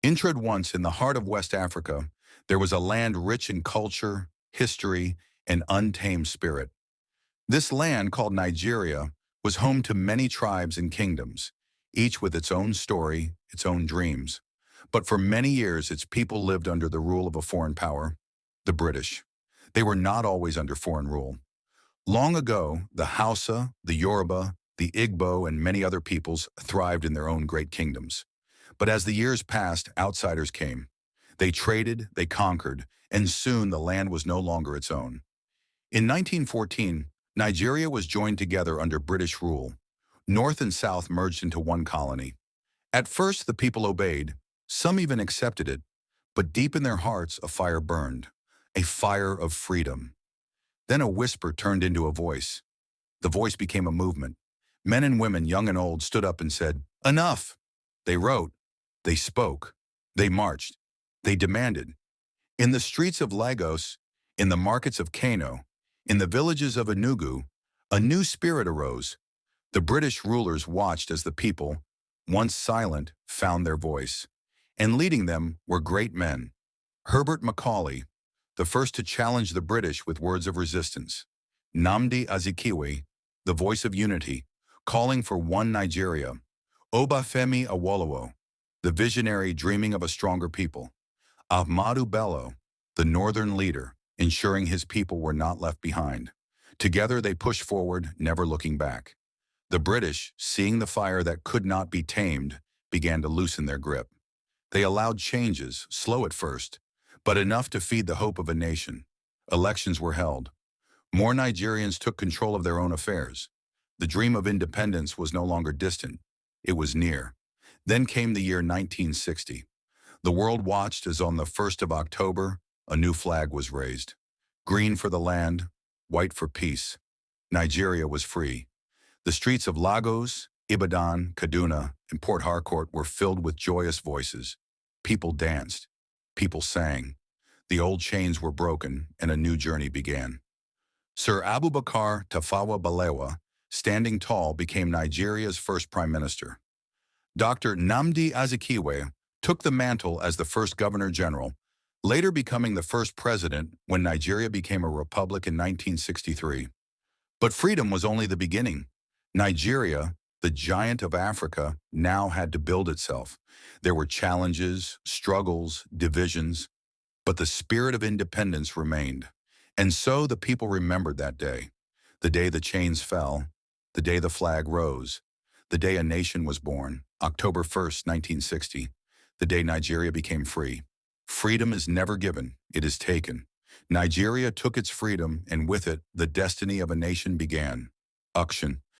Intred once in the heart of West Africa, there was a land rich in culture, history, and untamed spirit. This land, called Nigeria, was home to many tribes and kingdoms, each with its own story, its own dreams. But for many years, its people lived under the rule of a foreign power, the British. They were not always under foreign rule. Long ago, the Hausa, the Yoruba, the Igbo, and many other peoples thrived in their own great kingdoms. But as the years passed, outsiders came. They traded, they conquered, and soon the land was no longer its own. In 1914, Nigeria was joined together under British rule. North and South merged into one colony. At first, the people obeyed. Some even accepted it. But deep in their hearts, a fire burned. A fire of freedom. Then a whisper turned into a voice. The voice became a movement. Men and women, young and old, stood up and said, "Enough!" They wrote. They spoke. They marched. They demanded. In the streets of Lagos, in the markets of Kano, in the villages of Enugu, a new spirit arose. The British rulers watched as the people, once silent, found their voice. And leading them were great men. Herbert Macaulay, the first to challenge the British with words of resistance. Nnamdi Azikiwe, the voice of unity, calling for one Nigeria. Obafemi Awolowo, the visionary dreaming of a stronger people. Ahmadu Bello, the northern leader, ensuring his people were not left behind. Together they pushed forward, never looking back. The British, seeing the fire that could not be tamed, began to loosen their grip. They allowed changes, slow at first, but enough to feed the hope of a nation. Elections were held. More Nigerians took control of their own affairs. The dream of independence was no longer distant. It was near. Then came the year 1960. The world watched as on the 1st of October, a new flag was raised. Green for the land, white for peace. Nigeria was free. The streets of Lagos, Ibadan, Kaduna, and Port Harcourt were filled with joyous voices. People danced. People sang. The old chains were broken, and a new journey began. Sir Abubakar Tafawa Balewa, standing tall, became Nigeria's first prime minister. Dr. Nnamdi Azikiwe took the mantle as the first governor-general, later becoming the first president when Nigeria became a republic in 1963. But freedom was only the beginning. Nigeria, the giant of Africa, now had to build itself. There were challenges, struggles, divisions, but the spirit of independence remained. And so the people remembered that day, the day the chains fell, the day the flag rose, the day a nation was born, October 1st, 1960, the day Nigeria became free. Freedom is never given, it is taken. Nigeria took its freedom, and with it, the destiny of a nation began. Action.